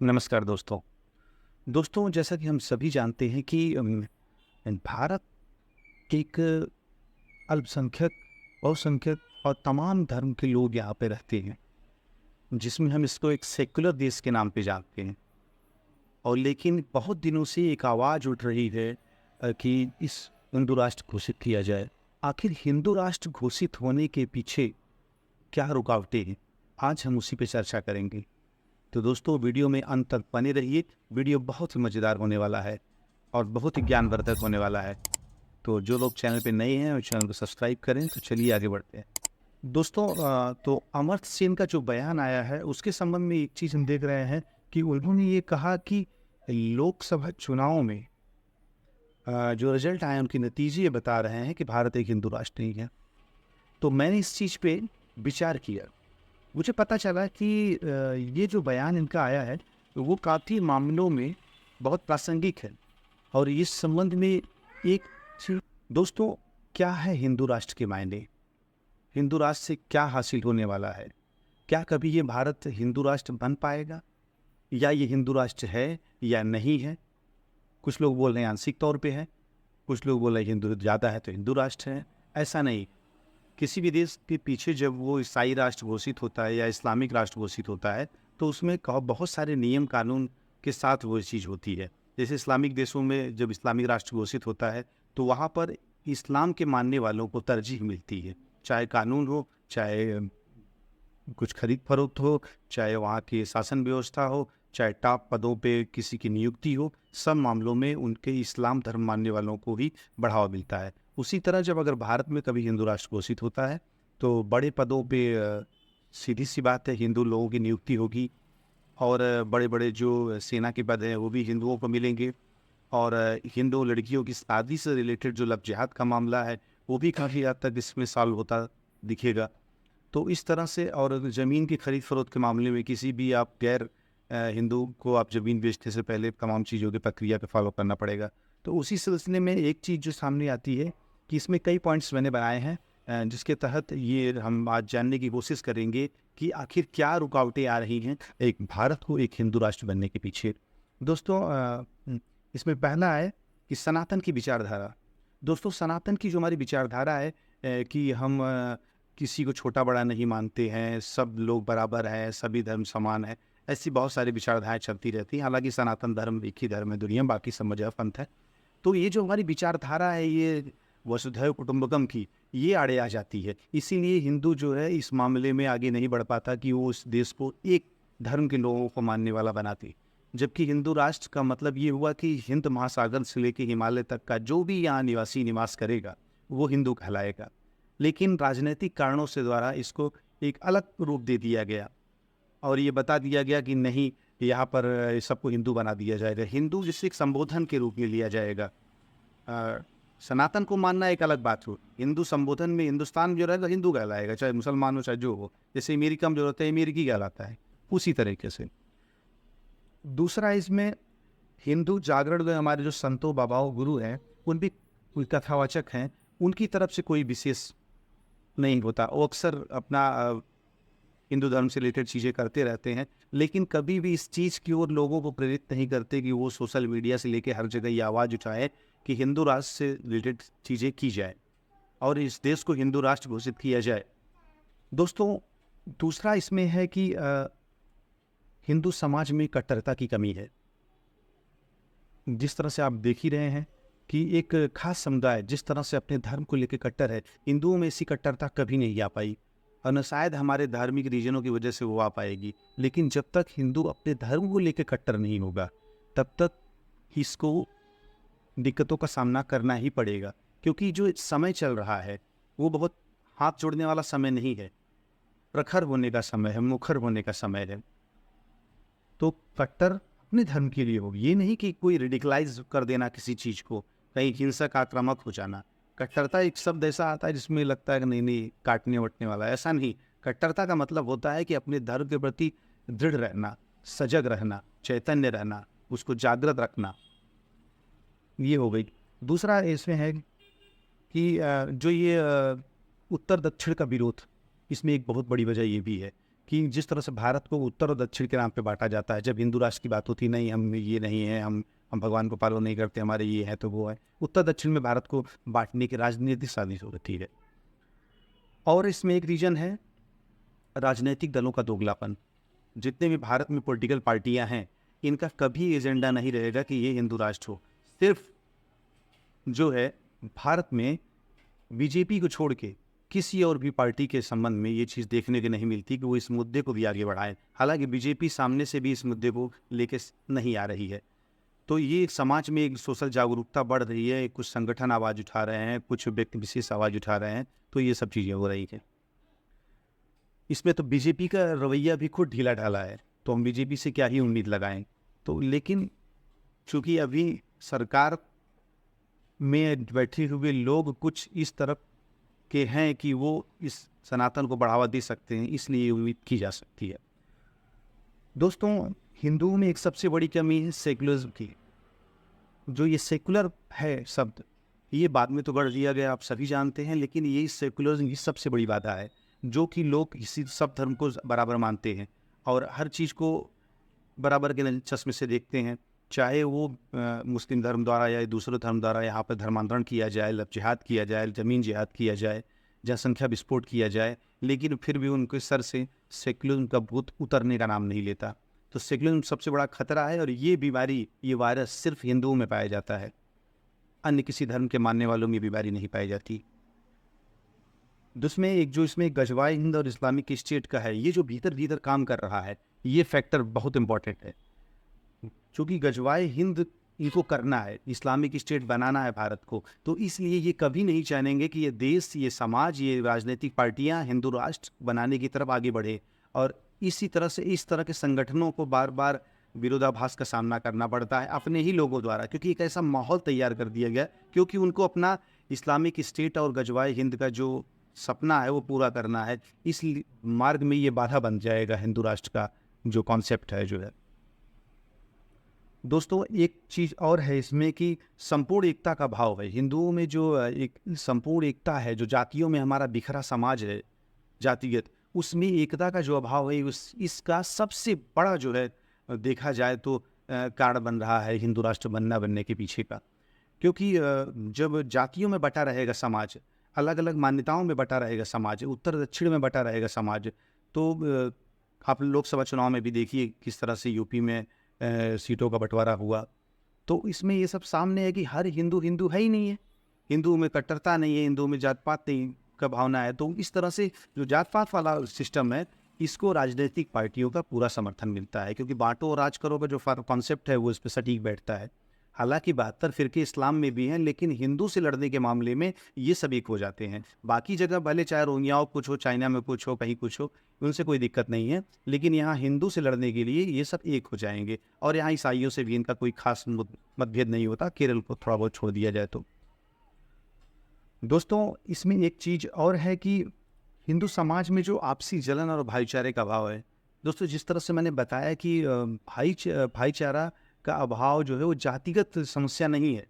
नमस्कार दोस्तों। जैसा कि हम सभी जानते हैं कि भारत एक अल्पसंख्यक, बहुसंख्यक और तमाम धर्म के लोग यहाँ पे रहते हैं, जिसमें हम इसको एक सेक्युलर देश के नाम पे जानते हैं। और लेकिन बहुत दिनों से एक आवाज़ उठ रही है कि इस हिंदू राष्ट्र घोषित किया जाए। आखिर हिंदू राष्ट्र घोषित होने के पीछे क्या रुकावटें हैं? आज हम उसी पे चर्चा करेंगे। तो दोस्तों, वीडियो में अंत तक बने रहिए। वीडियो बहुत ही मज़ेदार होने वाला है और बहुत ही ज्ञानवर्धक होने वाला है। तो जो लोग चैनल पे नए हैं, वो चैनल को सब्सक्राइब करें। तो चलिए आगे बढ़ते हैं। दोस्तों, तो अमर्त्य सेन का जो बयान आया है, उसके संबंध में एक चीज़ हम देख रहे हैं कि उन्होंने ये कहा कि लोकसभा चुनाव में जो रिजल्ट आए, उनके नतीजे ये बता रहे हैं कि भारत एक हिंदू राष्ट्र नहीं है। तो मैंने इस चीज़ पे विचार किया। मुझे पता चला कि ये जो बयान इनका आया है, वो काफ़ी मामलों में बहुत प्रासंगिक है। और इस संबंध में एक चीज़, दोस्तों, क्या है हिंदू राष्ट्र के मायने? हिंदू राष्ट्र से क्या हासिल होने वाला है? क्या कभी ये भारत हिंदू राष्ट्र बन पाएगा, या ये हिंदू राष्ट्र है या नहीं है? कुछ लोग बोल रहे हैं आंशिक तौर पे है, कुछ लोग बोल रहे हैं हिंदू ज़्यादा है तो हिंदू राष्ट्र है। ऐसा नहीं। किसी भी देश के पीछे जब वो ईसाई राष्ट्र घोषित होता है या इस्लामिक राष्ट्र घोषित होता है, तो उसमें बहुत सारे नियम कानून के साथ वो चीज़ होती है। जैसे इस्लामिक देशों में जब इस्लामिक राष्ट्र घोषित होता है, तो वहाँ पर इस्लाम के मानने वालों को तरजीह मिलती है। चाहे कानून हो, चाहे कुछ खरीद फरोख्त हो, चाहे वहाँ की शासन व्यवस्था हो, चाहे टॉप पदों पे किसी की नियुक्ति हो, सब मामलों में उनके इस्लाम धर्म मानने वालों को ही बढ़ावा मिलता है। उसी तरह जब अगर भारत में कभी हिंदू राष्ट्र घोषित होता है, तो बड़े पदों पे सीधी सी बात है, हिंदू लोगों की नियुक्ति होगी। और बड़े-बड़े जो सेना के पद हैं, वो भी हिंदुओं को मिलेंगे। और हिंदू लड़कियों की शादी से रिलेटेड जो लव जिहाद का मामला है, वो भी काफ़ी हद तक इसमें सॉल्व होता दिखेगा। तो इस तरह से, और ज़मीन की खरीद फरोख्त के मामले में किसी भी आप गैर हिंदू को आप ज़मीन बेचने से पहले तमाम चीज़ों की प्रक्रिया पे फॉलो करना पड़ेगा। तो उसी सिलसिले में एक चीज़ जो सामने आती है कि इसमें कई पॉइंट्स मैंने बनाए हैं, जिसके तहत ये हम आज जानने की कोशिश करेंगे कि आखिर क्या रुकावटें आ रही हैं एक भारत को एक हिंदू राष्ट्र बनने के पीछे। दोस्तों, इसमें पहला है कि सनातन की विचारधारा। दोस्तों, सनातन की जो हमारी विचारधारा है, कि हम किसी को छोटा बड़ा नहीं मानते हैं, सब लोग बराबर हैं, सभी धर्म समान है। ऐसी बहुत सारी विचारधाराएँ चलती रहती हैं। हालाँकि सनातन धर्म एक ही धर्म है दुनिया में, बाकी सब मज़हब पंथ है। तो ये जो हमारी विचारधारा है, ये वसुधैव कुटुंबकम की, ये आड़े आ जाती है। इसीलिए हिंदू जो है इस मामले में आगे नहीं बढ़ पाता कि वो उस देश को एक धर्म के लोगों को मानने वाला बनाते। जबकि हिंदू राष्ट्र का मतलब ये हुआ कि हिंद महासागर से लेके हिमालय तक का जो भी यहाँ निवासी निवास करेगा, वो हिंदू कहलाएगा। लेकिन राजनीतिक कारणों से द्वारा इसको एक अलग रूप दे दिया गया और ये बता दिया गया कि नहीं, यहाँ पर सबको हिंदू बना दिया जाएगा। हिंदू जिसे एक संबोधन के रूप में लिया जाएगा। अ, सनातन को मानना एक अलग बात हो। हिंदू संबोधन में हिंदुस्तान जो रहेगा हिंदू कहलाएगा, चाहे मुसलमान हो चाहे जो हो। जैसे अमेरिका में जो रहता है अमेरिकी कहलाता है, उसी तरीके से। दूसरा, इसमें हिंदू जागरण में हमारे जो संतों बाबाओं गुरु हैं, उन भी कोई कथावाचक हैं, उनकी तरफ से कोई विशेष नहीं होता। वो अक्सर अपना हिंदू धर्म से रिलेटेड चीज़ें करते रहते हैं, लेकिन कभी भी इस चीज़ की ओर लोगों को प्रेरित नहीं करते कि वो सोशल मीडिया से लेके हर जगह ये आवाज़ उठाएँ कि हिंदू राष्ट्र से रिलेटेड चीज़ें की जाए और इस देश को हिंदू राष्ट्र घोषित किया जाए। दोस्तों, दूसरा इसमें है कि हिंदू समाज में कट्टरता की कमी है। जिस तरह से आप देख ही रहे हैं कि एक खास समुदाय जिस तरह से अपने धर्म को लेकर कट्टर है, हिंदुओं में ऐसी कट्टरता कभी नहीं आ पाई और न शायद हमारे धार्मिक रीजनों की वजह से वो आ पाएगी। लेकिन जब तक हिंदू अपने धर्म को लेकर कट्टर नहीं होगा, तब तक इसको दिक्कतों का सामना करना ही पड़ेगा। क्योंकि जो समय चल रहा है, वो बहुत हाथ जोड़ने वाला समय नहीं है, प्रखर होने का समय है, मुखर होने का समय है। तो कट्टर अपने धर्म के लिए हो, ये नहीं कि कोई रिडिकलाइज कर देना किसी चीज़ को, कहीं हिंसक आक्रामक हो जाना। कट्टरता एक शब्द ऐसा आता है जिसमें लगता है कि नहीं नहीं काटने वटने वाला, ऐसा नहीं। कट्टरता का मतलब होता है कि अपने धर्म के प्रति दृढ़ रहना, सजग रहना, चैतन्य रहना, उसको जागृत रखना। ये हो गई। दूसरा इसमें है कि जो ये उत्तर दक्षिण का विरोध, इसमें एक बहुत बड़ी वजह ये भी है कि जिस तरह से भारत को उत्तर और दक्षिण के नाम पे बांटा जाता है, जब हिंदू राष्ट्र की बात होती नहीं, हम ये नहीं है, हम भगवान को फॉलो नहीं करते, हमारे ये है तो वो है, उत्तर दक्षिण में भारत को बांटने की राजनीतिक साजिश होती है। और इसमें एक रीजन है राजनीतिक दलों का दोगलापन। जितने भी भारत में पॉलिटिकल पार्टियां हैं, इनका कभी एजेंडा नहीं रहेगा कि ये हिंदू राष्ट्र हो। सिर्फ जो है भारत में बीजेपी को छोड़ के किसी और भी पार्टी के संबंध में ये चीज़ देखने को नहीं मिलती कि वो इस मुद्दे को भी आगे बढ़ाएं। हालांकि बीजेपी सामने से भी इस मुद्दे को लेके नहीं आ रही है। तो ये समाज में एक सोशल जागरूकता बढ़ रही है, कुछ संगठन आवाज़ उठा रहे हैं, कुछ व्यक्ति विशेष आवाज़ उठा रहे हैं, तो ये सब चीज़ें हो रही हैं। इसमें तो बीजेपी का रवैया भी खुद ढीला ढाला है, तो हम बीजेपी से क्या ही उम्मीद लगाएं। तो लेकिन चूँकि अभी सरकार में बैठे हुए लोग कुछ इस तरफ के हैं कि वो इस सनातन को बढ़ावा दे सकते हैं, इसलिए उम्मीद की जा सकती है। दोस्तों, हिंदुओं में एक सबसे बड़ी कमी है सेकुलरिज्म की। जो ये सेकुलर है शब्द, ये बाद में तो गढ़ दिया गया, आप सभी जानते हैं, लेकिन ये सेकुलरिज्म की सबसे बड़ी बाधा है, जो कि लोग इसी सब धर्म को बराबर मानते हैं और हर चीज़ को बराबर के चश्मे से देखते हैं। चाहे वो मुस्लिम धर्म द्वारा या दूसरे धर्म द्वारा यहाँ पर धर्मांतरण किया जाए, लव जिहाद किया जाए, ज़मीन जिहाद किया जाए, जनसंख्या विस्फोट किया जाए, लेकिन फिर भी उनके सर से सेकुलरिज्म का भूत उतरने का नाम नहीं लेता। तो सेकुलरिज्म सबसे बड़ा खतरा है और ये बीमारी, ये वायरस सिर्फ हिंदुओं में पाया जाता है, अन्य किसी धर्म के मानने वालों में बीमारी नहीं पाई जाती। जिसमें एक जो इसमें गजवाए हिंद और इस्लामिक स्टेट का है, ये जो भीतर भीतर काम कर रहा है, ये फैक्टर बहुत इंपॉर्टेंट है। क्योंकि गजवाए हिंद इनको करना है, इस्लामिक स्टेट बनाना है भारत को, तो इसलिए ये कभी नहीं चाहेंगे कि ये देश, ये समाज, ये राजनीतिक पार्टियां हिंदू राष्ट्र बनाने की तरफ आगे बढ़े। और इसी तरह से इस तरह के संगठनों को बार बार विरोधाभास का सामना करना पड़ता है अपने ही लोगों द्वारा, क्योंकि एक ऐसा माहौल तैयार कर दिया गया, क्योंकि उनको अपना इस्लामिक स्टेट और गजवाए हिंद का जो सपना है वो पूरा करना है। इस मार्ग में ये बाधा बन जाएगा हिंदू राष्ट्र का जो कॉन्सेप्ट है जो है। दोस्तों, एक चीज़ और है इसमें कि संपूर्ण एकता का भाव है हिंदुओं में। जो एक संपूर्ण एकता है, जो जातियों में हमारा बिखरा समाज है जातिगत, उसमें एकता का जो अभाव है, इसका सबसे बड़ा जो है देखा जाए तो कारण बन रहा है हिंदू राष्ट्र बनने के पीछे का। क्योंकि जब जातियों में बटा रहेगा समाज, अलग अलग मान्यताओं में बटा रहेगा समाज, उत्तर दक्षिण में बटा रहेगा समाज, तो आप लोकसभा चुनाव में भी देखिए किस तरह से यूपी में सीटों का बंटवारा हुआ। तो इसमें ये सब सामने है कि हर हिंदू हिंदू है ही नहीं है, हिंदू में कट्टरता नहीं है, हिंदू में जात पात नहीं का भावना है। तो इस तरह से जो जात पात वाला सिस्टम है, इसको राजनीतिक पार्टियों का पूरा समर्थन मिलता है, क्योंकि बांटो और राज करो का जो कॉन्सेप्ट है वो इस पर सटीक बैठता है। हालांकि 72 फिरके इस्लाम में भी हैं, लेकिन हिंदू से लड़ने के मामले में ये सब एक हो जाते हैं। बाकी जगह भले चाहे रोहिंग्याओं कुछ हो, चाइना में कुछ हो, कहीं कुछ हो, उनसे कोई दिक्कत नहीं है, लेकिन यहाँ हिंदू से लड़ने के लिए ये सब एक हो जाएंगे। और यहाँ ईसाइयों से भी इनका कोई खास मतभेद नहीं होता, केरल को थोड़ा बहुत छोड़ दिया जाए तो। दोस्तों, इसमें एक चीज़ और है कि हिंदू समाज में जो आपसी जलन और भाईचारे का अभाव है। दोस्तों, जिस तरह से मैंने बताया कि भाईचारा का अभाव जो है वो जातिगत समस्या नहीं है।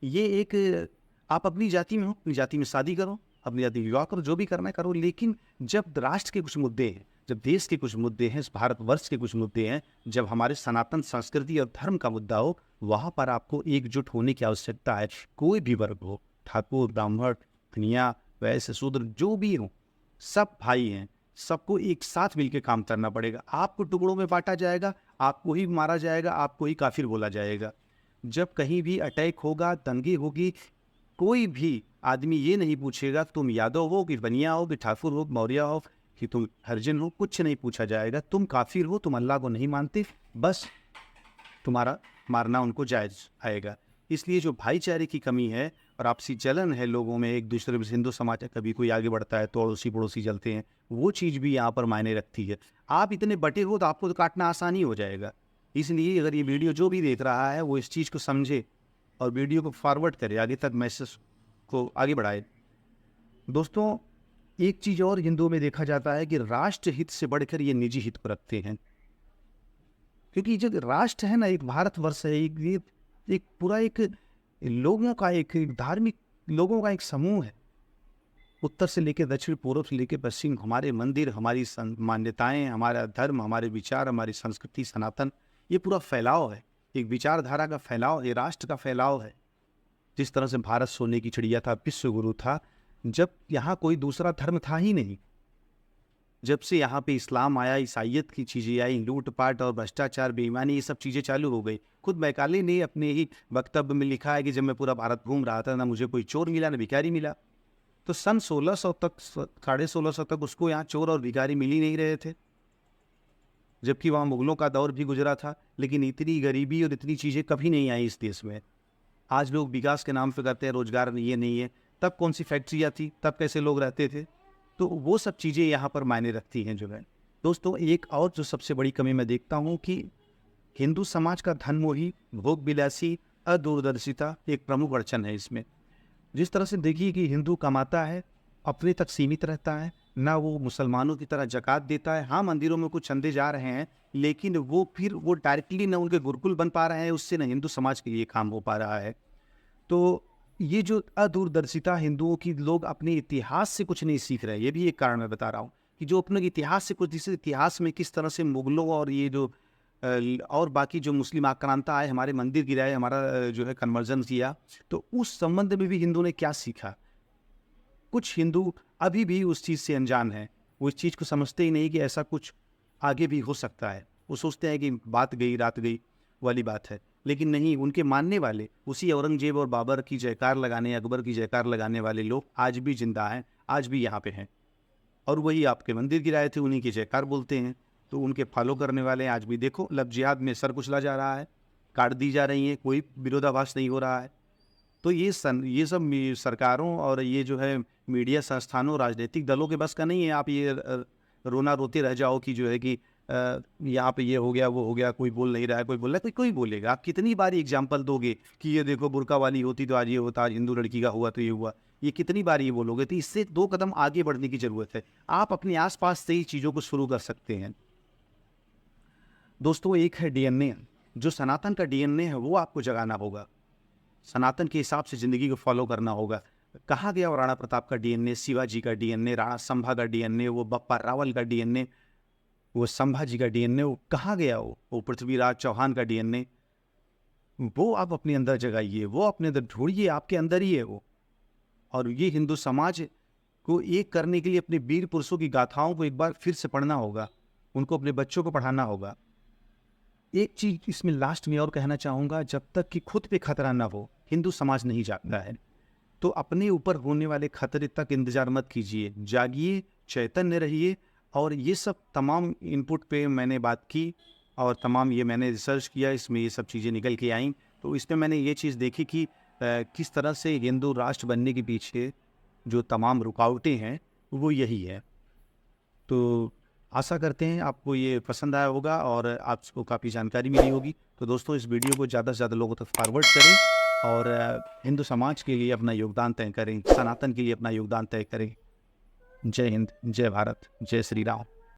ये एक, आप अपनी जाति में हो, अपनी जाति में शादी करो, अपनी जाति विवाह करो, जो भी करना है करो, लेकिन जब राष्ट्र के कुछ मुद्दे हैं, जब देश के कुछ मुद्दे हैं, भारतवर्ष के कुछ मुद्दे हैं, जब हमारे सनातन संस्कृति और धर्म का मुद्दा हो, वहाँ पर आपको एकजुट होने की आवश्यकता है। कोई भी वर्ग हो, ठाकुर, ब्राह्मण, खनिया, वैश्य, शूद्र, जो भी हो, सब भाई हैं, सबको एक साथ मिलकर काम करना पड़ेगा। आपको टुकड़ों में बांटा जाएगा, आपको ही मारा जाएगा, आपको ही काफिर बोला जाएगा। जब कहीं भी अटैक होगा, दंगे होगी, कोई भी आदमी ये नहीं पूछेगा तुम यादव हो कि बनिया हो कि ठाकुर हो, मौर्य हो कि तुम हरिजन हो, कुछ नहीं पूछा जाएगा। तुम काफिर हो, तुम अल्लाह को नहीं मानते, बस तुम्हारा मारना उनको जायज़ आएगा। इसलिए जो भाईचारे की कमी है और आपसी जलन है लोगों में, एक दूसरे में, हिंदू समाज है, कभी कोई आगे बढ़ता है तो अड़ोसी पड़ोसी जलते हैं, वो चीज़ भी यहाँ पर मायने रखती है। आप इतने बटे हो तो आपको तो काटना आसानी हो जाएगा। इसलिए अगर ये वीडियो जो भी देख रहा है वो इस चीज़ को समझे और वीडियो को फॉरवर्ड करे, आगे तक मैसेज को आगे बढ़ाए। दोस्तों, एक चीज़ और हिंदुओं में देखा जाता है कि राष्ट्र हित से बढ़कर ये निजी हित को रखते हैं। क्योंकि जो राष्ट्र है ना, एक भारतवर्ष है, एक पूरा एक लोगों का, एक धार्मिक लोगों का एक समूह है। उत्तर से लेकर दक्षिण, पूर्व से लेकर पश्चिम, हमारे मंदिर, हमारी मान्यताएं, हमारा धर्म, हमारे विचार, हमारी संस्कृति सनातन, ये पूरा फैलाव है, एक विचारधारा का फैलाव, ये राष्ट्र का फैलाव है। जिस तरह से भारत सोने की चिड़िया था, विश्व गुरु था, जब यहाँ कोई दूसरा धर्म था ही नहीं। जब से यहाँ पे इस्लाम आया, ईसाइयत की चीज़ें आई, लूटपाट और भ्रष्टाचार, बेईमानी, ये सब चीज़ें चालू हो गई। खुद मैकाले ने अपने ही वक्तव्य में लिखा है कि जब मैं पूरा भारत घूम रहा था, ना मुझे कोई चोर मिला, ना भिखारी मिला। तो सन 1600 तक, 1650 तक उसको यहाँ चोर और भिखारी मिल ही नहीं रहे थे, जबकि वहाँ मुगलों का दौर भी गुजरा था। लेकिन इतनी गरीबी और इतनी चीज़ें कभी नहीं आई इस देश में। आज लोग विकास के नाम पे करते हैं, रोजगार ये नहीं है। तब कौन सी फैक्ट्रियाँ थी, तब कैसे लोग रहते थे? तो वो सब चीज़ें यहाँ पर मायने रखती हैं जो है। दोस्तों, एक और जो सबसे बड़ी कमी मैं देखता हूँ कि हिंदू समाज का धनमोही, भोग विलासी, अदूरदर्शिता एक प्रमुख अड़चन है इसमें। जिस तरह से देखिए कि हिंदू कमाता है, अपने तक सीमित रहता है, ना वो मुसलमानों की तरह ज़कात देता है। हाँ, मंदिरों में कुछ चंदे जा रहे हैं, लेकिन वो डायरेक्टली ना उनके गुरुकुल बन पा रहे हैं, उससे ना हिंदू समाज के लिए काम हो पा रहा है। तो ये जो अदूरदर्शिता हिंदुओं की, लोग अपने इतिहास से कुछ नहीं सीख रहे, ये भी एक कारण मैं बता रहा हूँ कि जो अपने इतिहास से कुछ, जिस इतिहास में किस तरह से मुगलों और ये जो और बाकी जो मुस्लिम आक्रांता आए, हमारे मंदिर गिराए, हमारा जो है कन्वर्जन किया, तो उस संबंध में भी हिंदू ने क्या सीखा? कुछ हिंदू अभी भी उस चीज़ से अनजान हैं। वो इस चीज़ को समझते ही नहीं कि ऐसा कुछ आगे भी हो सकता है। वो सोचते हैं कि बात गई रात गई वाली बात है, लेकिन नहीं, उनके मानने वाले उसी औरंगजेब और बाबर की जयकार लगाने, अकबर की जयकार लगाने वाले लोग आज भी जिंदा हैं, आज भी यहाँ पे हैं। और वही आपके मंदिर गिराए थे, उन्हीं की जयकार बोलते हैं। तो उनके फॉलो करने वाले आज भी देखो, लब जिहाद में सर कुचला जा रहा है, काट दी जा रही है, कोई विरोधाभास नहीं हो रहा है। तो ये सब सरकारों और ये जो है मीडिया संस्थानों, राजनीतिक दलों के बस का नहीं है। आप ये रोना रोते रह जाओ कि जो है कि यहाँ पे ये हो गया, वो हो गया, कोई बोल नहीं रहा है, कोई बोल रहा है, कोई बोलेगा। आप कितनी बार एग्जाम्पल दोगे कि ये देखो बुर्का वाली होती तो आज ये होता, आज हिंदू लड़की का हुआ तो ये हुआ? ये कितनी बार ये बोलोगे? तो इससे 2 कदम आगे बढ़ने की ज़रूरत है। आप अपने आसपास से ही चीज़ों को शुरू कर सकते हैं। दोस्तों, एक है डीएनए, जो सनातन का डीएनए है वो आपको जगाना होगा, सनातन के हिसाब से ज़िंदगी को फॉलो करना होगा। कहा गया वो राणा प्रताप का डीएनए, शिवाजी का डीएनए, राणा संभा का डीएनए, वो बप्पा रावल का डीएनए, वो संभाजी का डीएनए, वो कहाँ गया? वो पृथ्वीराज चौहान का डीएनए, वो आप अपने अंदर जगाइए, वो अपने अंदर ढूंढिए, आपके अंदर ही है वो। और ये हिंदू समाज को एक करने के लिए अपने वीर पुरुषों की गाथाओं को एक बार फिर से पढ़ना होगा, उनको अपने बच्चों को पढ़ाना होगा। एक चीज़ इसमें लास्ट में और कहना चाहूँगा, जब तक कि खुद पे खतरा ना हो, हिंदू समाज नहीं जागता है। तो अपने ऊपर होने वाले खतरे तक इंतजार मत कीजिए, जागिए, चैतन्य रहिए। और ये सब तमाम इनपुट पे मैंने बात की और तमाम ये मैंने रिसर्च किया, इसमें ये सब चीज़ें निकल के आईं। तो इसमें मैंने ये चीज़ देखी कि किस तरह से हिंदू राष्ट्र बनने के पीछे जो तमाम रुकावटें हैं वो यही है। तो आशा करते हैं आपको ये पसंद आया होगा और आपको काफ़ी जानकारी मिली होगी। तो दोस्तों, इस वीडियो को ज़्यादा से ज़्यादा लोगों तक फॉरवर्ड करें और हिंदू समाज के लिए अपना योगदान तय करें, सनातन के लिए अपना योगदान तय करें। जय हिंद, जय भारत, जय श्री राम।